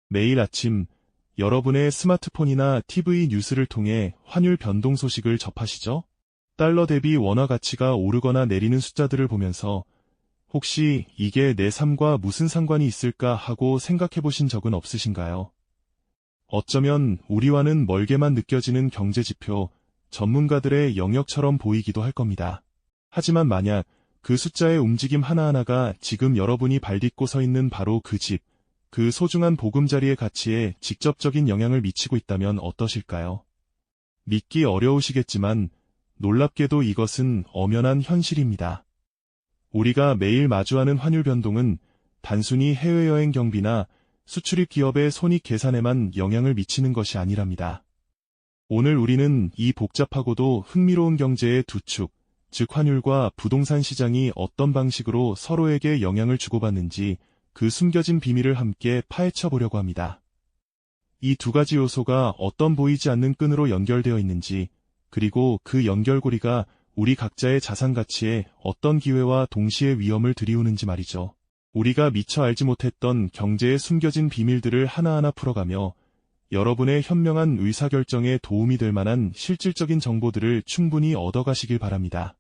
매일 아침 여러분의 스마트폰이나 TV 뉴스를 통해 환율 변동 소식을 접하시죠? 달러 대비 원화 가치가 오르거나 내리는 숫자들을 보면서 혹시 이게 내 삶과 무슨 상관이 있을까 하고 생각해 보신 적은 없으신가요? 어쩌면 우리와는 멀게만 느껴지는 경제지표, 전문가들의 영역처럼 보이기도 할 겁니다. 하지만 만약 그 숫자의 움직임 하나하나가 지금 여러분이 발딛고 서 있는 바로 그 집, 그 소중한 보금자리의 가치에 직접적인 영향을 미치고 있다면 어떠실까요? 믿기 어려우시겠지만 놀랍게도 이것은 엄연한 현실입니다. 우리가 매일 마주하는 환율 변동은 단순히 해외여행 경비나 수출입 기업의 손익 계산에만 영향을 미치는 것이 아니랍니다. 오늘 우리는 이 복잡하고도 흥미로운 경제의 두 축, 즉 환율과 부동산 시장이 어떤 방식으로 서로에게 영향을 주고받는지 그 숨겨진 비밀을 함께 파헤쳐 보려고 합니다. 이 두 가지 요소가 어떤 보이지 않는 끈으로 연결되어 있는지, 그리고 그 연결고리가 우리 각자의 자산 가치에 어떤 기회와 동시에 위험을 들이우는지 말이죠. 우리가 미처 알지 못했던 경제의 숨겨진 비밀들을 하나하나 풀어가며 여러분의 현명한 의사결정에 도움이 될 만한 실질적인 정보들을 충분히 얻어가시길 바랍니다.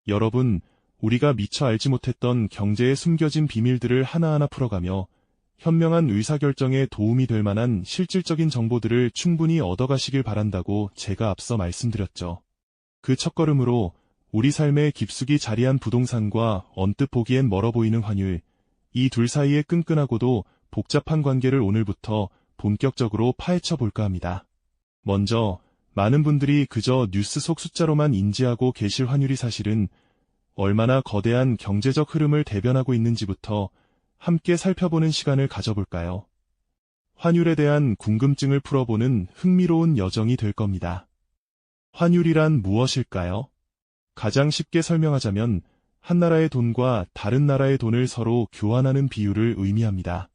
여러분, 우리가 미처 알지 못했던 경제의 숨겨진 비밀들을 하나하나 풀어가며 현명한 의사결정에 도움이 될 만한 실질적인 정보들을 충분히 얻어가시길 바란다고 제가 앞서 말씀드렸죠. 그 첫걸음으로 우리 삶에 깊숙이 자리한 부동산과 언뜻 보기엔 멀어 보이는 환율, 이 둘 사이의 끈끈하고도 복잡한 관계를 오늘부터 본격적으로 파헤쳐 볼까 합니다. 먼저 많은 분들이 그저 뉴스 속 숫자로만 인지하고 계실 환율이 사실은 얼마나 거대한 경제적 흐름을 대변하고 있는지부터 함께 살펴보는 시간을 가져볼까요? 환율에 대한 궁금증을 풀어보는 흥미로운 여정이 될 겁니다. 환율이란 무엇일까요? 가장 쉽게 설명하자면 한 나라의 돈과 다른 나라의 돈을 서로 교환하는 비율을 의미합니다.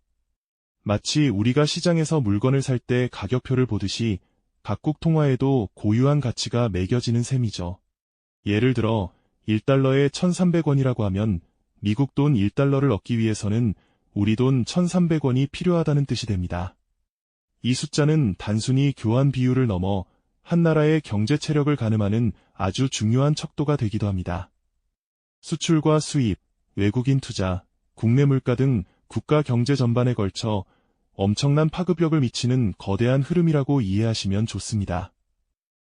마치 우리가 시장에서 물건을 살 때 가격표를 보듯이 각국 통화에도 고유한 가치가 매겨지는 셈이죠. 예를 들어 1달러에 1,300원이라고 하면 미국 돈 1달러를 얻기 위해서는 우리 돈 1,300원이 필요하다는 뜻이 됩니다. 이 숫자는 단순히 교환 비율을 넘어 한 나라의 경제 체력을 가늠하는 아주 중요한 척도가 되기도 합니다. 수출과 수입, 외국인 투자, 국내 물가 등 국가 경제 전반에 걸쳐 엄청난 파급력을 미치는 거대한 흐름이라고 이해하시면 좋습니다.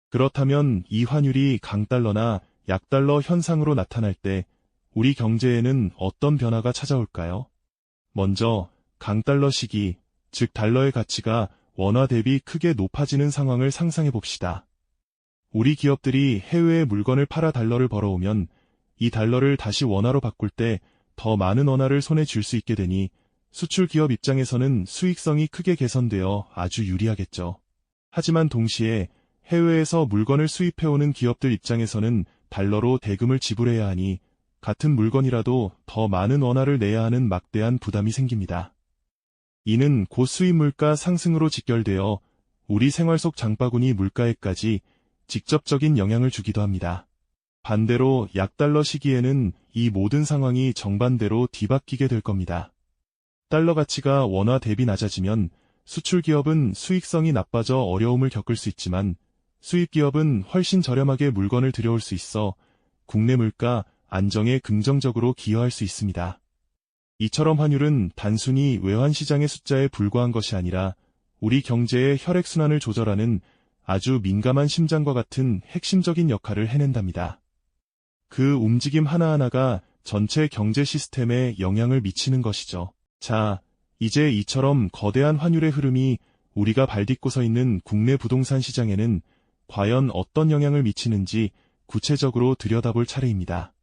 그렇다면 이 환율이 강달러나 약달러 현상으로 나타날 때 우리 경제에는 어떤 변화가 찾아올까요? 먼저 강달러 시기, 즉 달러의 가치가 원화 대비 크게 높아지는 상황을 상상해 봅시다. 우리 기업들이 해외에 물건을 팔아 달러를 벌어오면 이 달러를 다시 원화로 바꿀 때 더 많은 원화를 손에 쥘 수 있게 되니 수출 기업 입장에서는 수익성이 크게 개선되어 아주 유리하겠죠. 하지만 동시에 해외에서 물건을 수입해오는 기업들 입장에서는 달러로 대금을 지불해야 하니 같은 물건이라도 더 많은 원화를 내야 하는 막대한 부담이 생깁니다. 이는 곧 수입 물가 상승으로 직결되어 우리 생활 속 장바구니 물가에까지 직접적인 영향을 주기도 합니다. 반대로 약달러 시기에는 이 모든 상황이 정반대로 뒤바뀌게 될 겁니다. 달러 가치가 원화 대비 낮아지면 수출 기업은 수익성이 나빠져 어려움을 겪을 수 있지만 수입 기업은 훨씬 저렴하게 물건을 들여올 수 있어 국내 물가 안정에 긍정적으로 기여할 수 있습니다. 이처럼 환율은 단순히 외환시장의 숫자에 불과한 것이 아니라 우리 경제의 혈액순환을 조절하는 아주 민감한 심장과 같은 핵심적인 역할을 해낸답니다. 그 움직임 하나하나가 전체 경제 시스템에 영향을 미치는 것이죠. 자, 이제 이처럼 거대한 환율의 흐름이 우리가 발딛고 서 있는 국내 부동산 시장에는 과연 어떤 영향을 미치는지 구체적으로 들여다볼 차례입니다.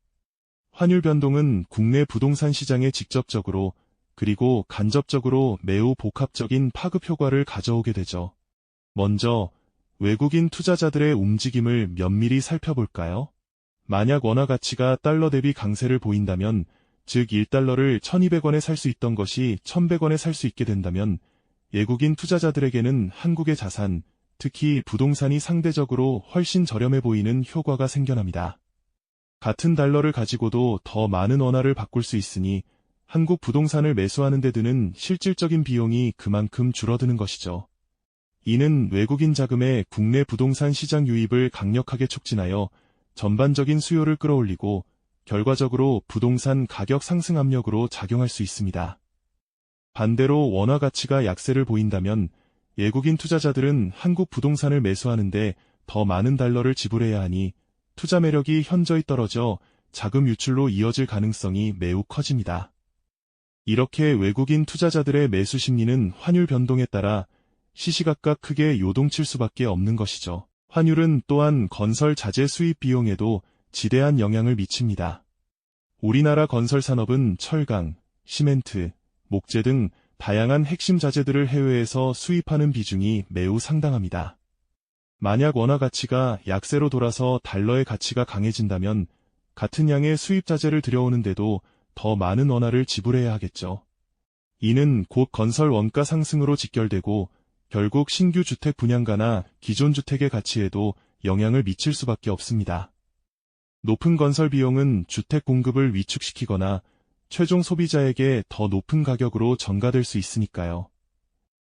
환율 변동은 국내 부동산 시장에 직접적으로 그리고 간접적으로 매우 복합적인 파급 효과를 가져오게 되죠. 먼저 외국인 투자자들의 움직임을 면밀히 살펴볼까요? 만약 원화 가치가 달러 대비 강세를 보인다면, 즉 1달러를 1,200원에 살 수 있던 것이 1,100원에 살 수 있게 된다면 외국인 투자자들에게는 한국의 자산, 특히 부동산이 상대적으로 훨씬 저렴해 보이는 효과가 생겨납니다. 같은 달러를 가지고도 더 많은 원화를 바꿀 수 있으니 한국 부동산을 매수하는 데 드는 실질적인 비용이 그만큼 줄어드는 것이죠. 이는 외국인 자금의 국내 부동산 시장 유입을 강력하게 촉진하여 전반적인 수요를 끌어올리고 결과적으로 부동산 가격 상승 압력으로 작용할 수 있습니다. 반대로 원화 가치가 약세를 보인다면 외국인 투자자들은 한국 부동산을 매수하는데 더 많은 달러를 지불해야 하니 투자 매력이 현저히 떨어져 자금 유출로 이어질 가능성이 매우 커집니다. 이렇게 외국인 투자자들의 매수 심리는 환율 변동에 따라 시시각각 크게 요동칠 수밖에 없는 것이죠. 환율은 또한 건설 자재 수입 비용에도 지대한 영향을 미칩니다. 우리나라 건설 산업은 철강, 시멘트, 목재 등 다양한 핵심 자재들을 해외에서 수입하는 비중이 매우 상당합니다. 만약 원화 가치가 약세로 돌아서 달러의 가치가 강해진다면 같은 양의 수입 자재를 들여오는데도 더 많은 원화를 지불해야 하겠죠. 이는 곧 건설 원가 상승으로 직결되고 결국 신규 주택 분양가나 기존 주택의 가치에도 영향을 미칠 수밖에 없습니다. 높은 건설 비용은 주택 공급을 위축시키거나 최종 소비자에게 더 높은 가격으로 전가될 수 있으니까요.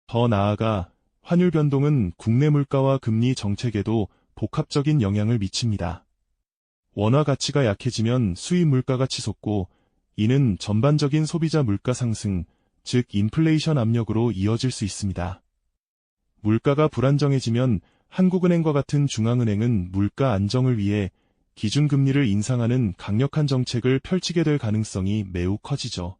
더 나아가 환율 변동은 국내 물가와 금리 정책에도 복합적인 영향을 미칩니다. 원화 가치가 약해지면 수입 물가가 치솟고 이는 전반적인 소비자 물가 상승, 즉 인플레이션 압력으로 이어질 수 있습니다. 물가가 불안정해지면 한국은행과 같은 중앙은행은 물가 안정을 위해 기준금리를 인상하는 강력한 정책을 펼치게 될 가능성이 매우 커지죠.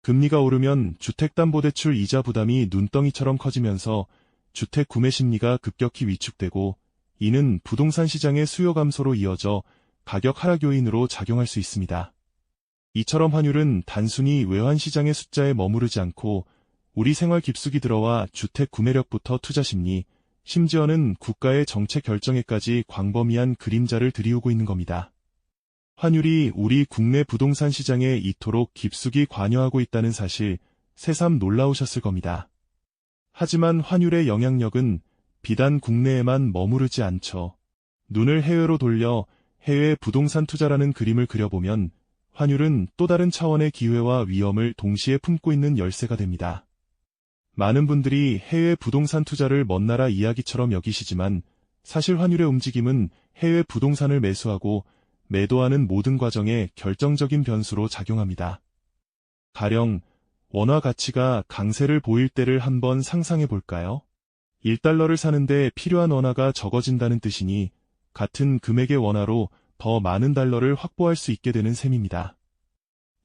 금리가 오르면 주택담보대출 이자 부담이 눈덩이처럼 커지면서 주택 구매 심리가 급격히 위축되고 이는 부동산 시장의 수요 감소로 이어져 가격 하락 요인으로 작용할 수 있습니다. 이처럼 환율은 단순히 외환시장의 숫자에 머무르지 않고 우리 생활 깊숙이 들어와 주택 구매력부터 투자 심리, 심지어는 국가의 정책 결정에까지 광범위한 그림자를 들이우고 있는 겁니다. 환율이 우리 국내 부동산 시장에 이토록 깊숙이 관여하고 있다는 사실, 새삼 놀라우셨을 겁니다. 하지만 환율의 영향력은 비단 국내에만 머무르지 않죠. 눈을 해외로 돌려 해외 부동산 투자라는 그림을 그려보면 환율은 또 다른 차원의 기회와 위험을 동시에 품고 있는 열쇠가 됩니다. 많은 분들이 해외 부동산 투자를 먼 나라 이야기처럼 여기시지만 사실 환율의 움직임은 해외 부동산을 매수하고 매도하는 모든 과정에 결정적인 변수로 작용합니다. 가령 원화 가치가 강세를 보일 때를 한번 상상해 볼까요? 1달러를 사는데 필요한 원화가 적어진다는 뜻이니 같은 금액의 원화로 더 많은 달러를 확보할 수 있게 되는 셈입니다.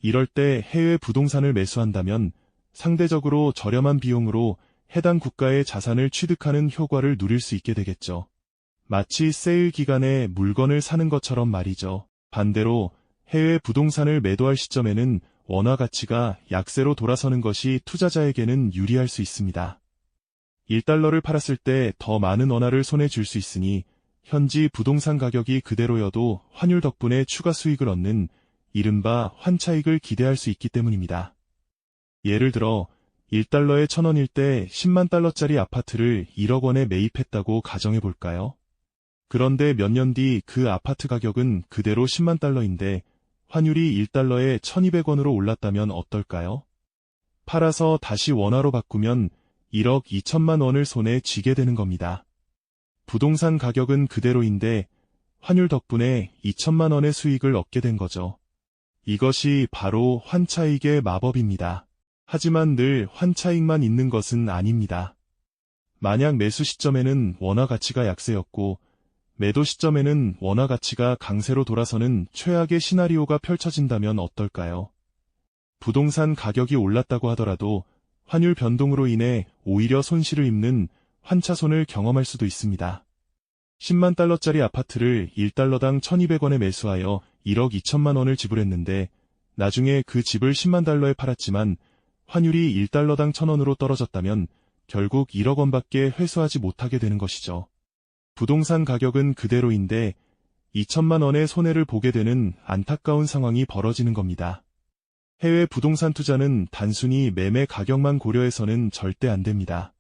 이럴 때 해외 부동산을 매수한다면 상대적으로 저렴한 비용으로 해당 국가의 자산을 취득하는 효과를 누릴 수 있게 되겠죠. 마치 세일 기간에 물건을 사는 것처럼 말이죠. 반대로 해외 부동산을 매도할 시점에는 원화 가치가 약세로 돌아서는 것이 투자자에게는 유리할 수 있습니다. 1달러를 팔았을 때 더 많은 원화를 손에 쥘 수 있으니 현지 부동산 가격이 그대로여도 환율 덕분에 추가 수익을 얻는 이른바 환차익을 기대할 수 있기 때문입니다. 예를 들어 1달러에 1,000원일 때 10만 달러짜리 아파트를 1억 원에 매입했다고 가정해 볼까요? 그런데 몇 년 뒤 그 아파트 가격은 그대로 10만 달러인데 환율이 1달러에 1,200원으로 올랐다면 어떨까요? 팔아서 다시 원화로 바꾸면 1억 2천만 원을 손에 쥐게 되는 겁니다. 부동산 가격은 그대로인데 환율 덕분에 2천만 원의 수익을 얻게 된 거죠. 이것이 바로 환차익의 마법입니다. 하지만 늘 환차익만 있는 것은 아닙니다. 만약 매수 시점에는 원화 가치가 약세였고 매도 시점에는 원화 가치가 강세로 돌아서는 최악의 시나리오가 펼쳐진다면 어떨까요? 부동산 가격이 올랐다고 하더라도 환율 변동으로 인해 오히려 손실을 입는 환차손을 경험할 수도 있습니다. 10만 달러짜리 아파트를 1달러당 1,200원에 매수하여 1억 2천만 원을 지불했는데 나중에 그 집을 10만 달러에 팔았지만 환율이 1달러당 1,000원으로 떨어졌다면 결국 1억 원밖에 회수하지 못하게 되는 것이죠. 부동산 가격은 그대로인데 2천만 원의 손해를 보게 되는 안타까운 상황이 벌어지는 겁니다. 해외 부동산 투자는 단순히 매매 가격만 고려해서는 절대 안 됩니다.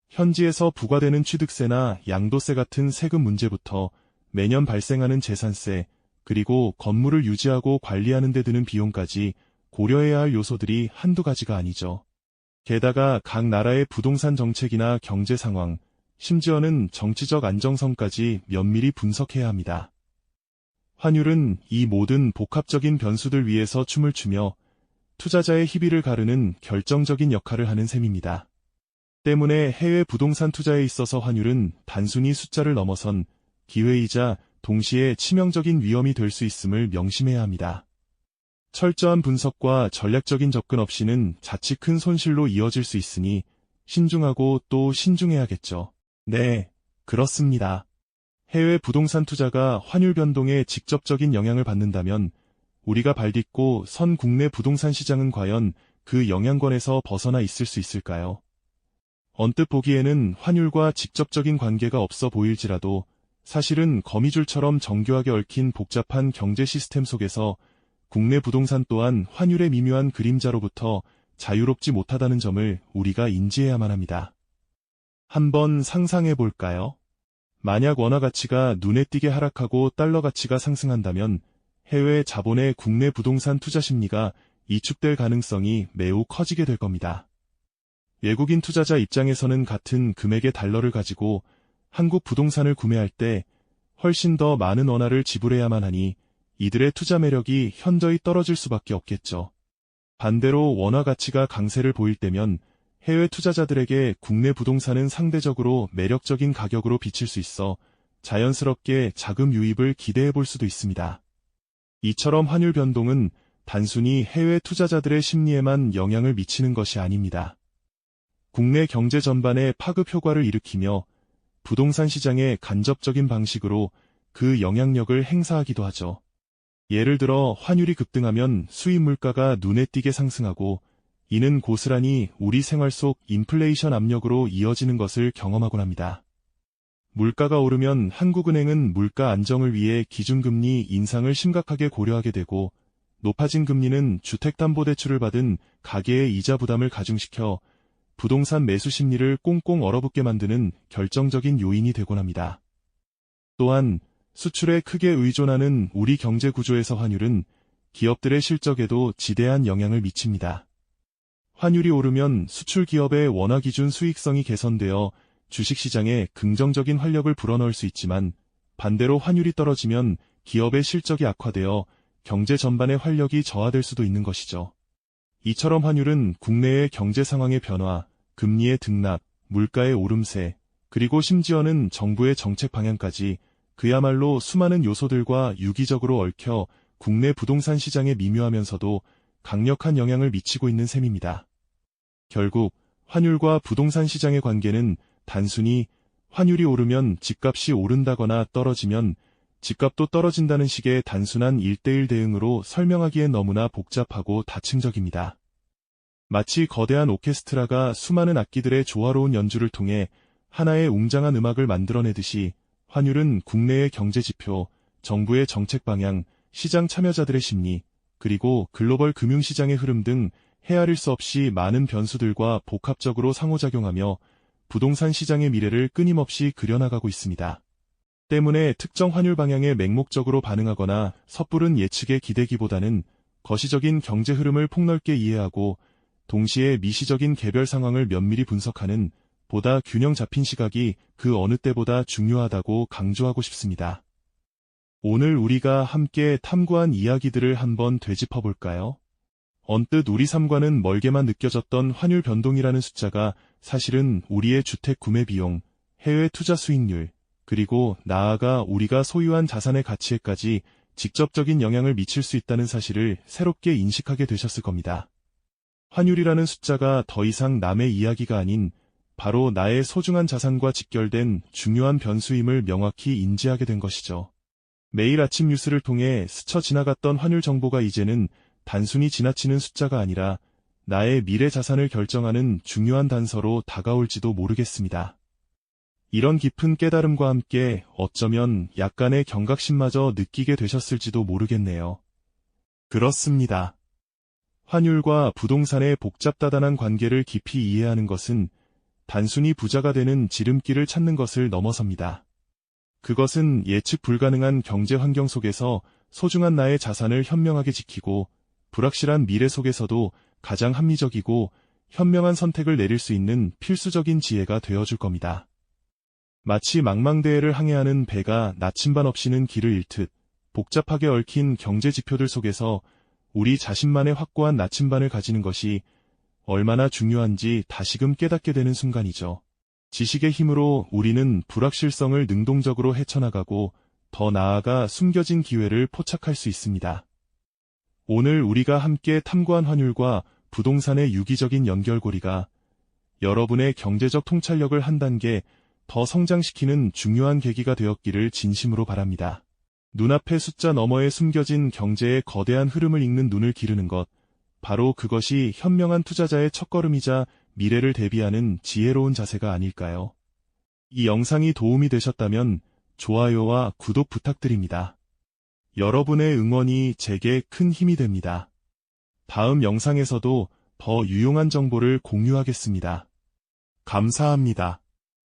현지에서 부과되는 취득세나 양도세 같은 세금 문제부터 매년 발생하는 재산세, 그리고 건물을 유지하고 관리하는 데 드는 비용까지 고려해야 할 요소들이 한두 가지가 아니죠. 게다가 각 나라의 부동산 정책이나 경제 상황, 심지어는 정치적 안정성까지 면밀히 분석해야 합니다. 환율은 이 모든 복합적인 변수들 위에서 춤을 추며 투자자의 희비를 가르는 결정적인 역할을 하는 셈입니다. 때문에 해외 부동산 투자에 있어서 환율은 단순히 숫자를 넘어선 기회이자 동시에 치명적인 위험이 될 수 있음을 명심해야 합니다. 철저한 분석과 전략적인 접근 없이는 자칫 큰 손실로 이어질 수 있으니 신중하고 또 신중해야겠죠. 네, 그렇습니다. 해외 부동산 투자가 환율 변동에 직접적인 영향을 받는다면 우리가 발딛고 선 국내 부동산 시장은 과연 그 영향권에서 벗어나 있을 수 있을까요? 언뜻 보기에는 환율과 직접적인 관계가 없어 보일지라도 사실은 거미줄처럼 정교하게 얽힌 복잡한 경제 시스템 속에서 국내 부동산 또한 환율의 미묘한 그림자로부터 자유롭지 못하다는 점을 우리가 인지해야만 합니다. 한번 상상해 볼까요? 만약 원화 가치가 눈에 띄게 하락하고 달러 가치가 상승한다면 해외 자본의 국내 부동산 투자 심리가 이축될 가능성이 매우 커지게 될 겁니다. 외국인 투자자 입장에서는 같은 금액의 달러를 가지고 한국 부동산을 구매할 때 훨씬 더 많은 원화를 지불해야만 하니 이들의 투자 매력이 현저히 떨어질 수밖에 없겠죠. 반대로 원화 가치가 강세를 보일 때면 해외 투자자들에게 국내 부동산은 상대적으로 매력적인 가격으로 비칠 수 있어 자연스럽게 자금 유입을 기대해 볼 수도 있습니다. 이처럼 환율 변동은 단순히 해외 투자자들의 심리에만 영향을 미치는 것이 아닙니다. 국내 경제 전반에 파급 효과를 일으키며 부동산 시장에 간접적인 방식으로 그 영향력을 행사하기도 하죠. 예를 들어 환율이 급등하면 수입 물가가 눈에 띄게 상승하고 이는 고스란히 우리 생활 속 인플레이션 압력으로 이어지는 것을 경험하곤 합니다. 물가가 오르면 한국은행은 물가 안정을 위해 기준금리 인상을 심각하게 고려하게 되고 높아진 금리는 주택담보대출을 받은 가계의 이자 부담을 가중시켜 부동산 매수 심리를 꽁꽁 얼어붙게 만드는 결정적인 요인이 되곤 합니다. 또한 수출에 크게 의존하는 우리 경제 구조에서 환율은 기업들의 실적에도 지대한 영향을 미칩니다. 환율이 오르면 수출 기업의 원화 기준 수익성이 개선되어 주식시장에 긍정적인 활력을 불어넣을 수 있지만 반대로 환율이 떨어지면 기업의 실적이 악화되어 경제 전반의 활력이 저하될 수도 있는 것이죠. 이처럼 환율은 국내의 경제 상황의 변화, 금리의 등락, 물가의 오름세, 그리고 심지어는 정부의 정책 방향까지 그야말로 수많은 요소들과 유기적으로 얽혀 국내 부동산 시장에 미묘하면서도 강력한 영향을 미치고 있는 셈입니다. 결국 환율과 부동산 시장의 관계는 단순히 환율이 오르면 집값이 오른다거나 떨어지면 집값도 떨어진다는 식의 단순한 1:1 대응으로 설명하기엔 너무나 복잡하고 다층적입니다. 마치 거대한 오케스트라가 수많은 악기들의 조화로운 연주를 통해 하나의 웅장한 음악을 만들어내듯이 환율은 국내의 경제 지표, 정부의 정책 방향, 시장 참여자들의 심리, 그리고 글로벌 금융시장의 흐름 등 헤아릴 수 없이 많은 변수들과 복합적으로 상호작용하며 부동산 시장의 미래를 끊임없이 그려나가고 있습니다. 때문에 특정 환율 방향에 맹목적으로 반응하거나 섣부른 예측에 기대기보다는 거시적인 경제 흐름을 폭넓게 이해하고 동시에 미시적인 개별 상황을 면밀히 분석하는 보다 균형 잡힌 시각이 그 어느 때보다 중요하다고 강조하고 싶습니다. 오늘 우리가 함께 탐구한 이야기들을 한번 되짚어 볼까요? 언뜻 우리 삶과는 멀게만 느껴졌던 환율 변동이라는 숫자가 사실은 우리의 주택 구매 비용, 해외 투자 수익률, 그리고 나아가 우리가 소유한 자산의 가치에까지 직접적인 영향을 미칠 수 있다는 사실을 새롭게 인식하게 되셨을 겁니다. 환율이라는 숫자가 더 이상 남의 이야기가 아닌 바로 나의 소중한 자산과 직결된 중요한 변수임을 명확히 인지하게 된 것이죠. 매일 아침 뉴스를 통해 스쳐 지나갔던 환율 정보가 이제는 단순히 지나치는 숫자가 아니라 나의 미래 자산을 결정하는 중요한 단서로 다가올지도 모르겠습니다. 이런 깊은 깨달음과 함께 어쩌면 약간의 경각심마저 느끼게 되셨을지도 모르겠네요. 그렇습니다. 환율과 부동산의 복잡다단한 관계를 깊이 이해하는 것은 단순히 부자가 되는 지름길을 찾는 것을 넘어섭니다. 그것은 예측 불가능한 경제 환경 속에서 소중한 나의 자산을 현명하게 지키고 불확실한 미래 속에서도 가장 합리적이고 현명한 선택을 내릴 수 있는 필수적인 지혜가 되어줄 겁니다. 마치 망망대해를 항해하는 배가 나침반 없이는 길을 잃듯 복잡하게 얽힌 경제 지표들 속에서 우리 자신만의 확고한 나침반을 가지는 것이 얼마나 중요한지 다시금 깨닫게 되는 순간이죠. 지식의 힘으로 우리는 불확실성을 능동적으로 헤쳐나가고 더 나아가 숨겨진 기회를 포착할 수 있습니다. 오늘 우리가 함께 탐구한 환율과 부동산의 유기적인 연결고리가 여러분의 경제적 통찰력을 한 단계 더 성장시키는 중요한 계기가 되었기를 진심으로 바랍니다. 눈앞의 숫자 너머에 숨겨진 경제의 거대한 흐름을 읽는 눈을 기르는 것, 바로 그것이 현명한 투자자의 첫걸음이자 미래를 대비하는 지혜로운 자세가 아닐까요? 이 영상이 도움이 되셨다면 좋아요와 구독 부탁드립니다. 여러분의 응원이 제게 큰 힘이 됩니다. 다음 영상에서도 더 유용한 정보를 공유하겠습니다. 감사합니다.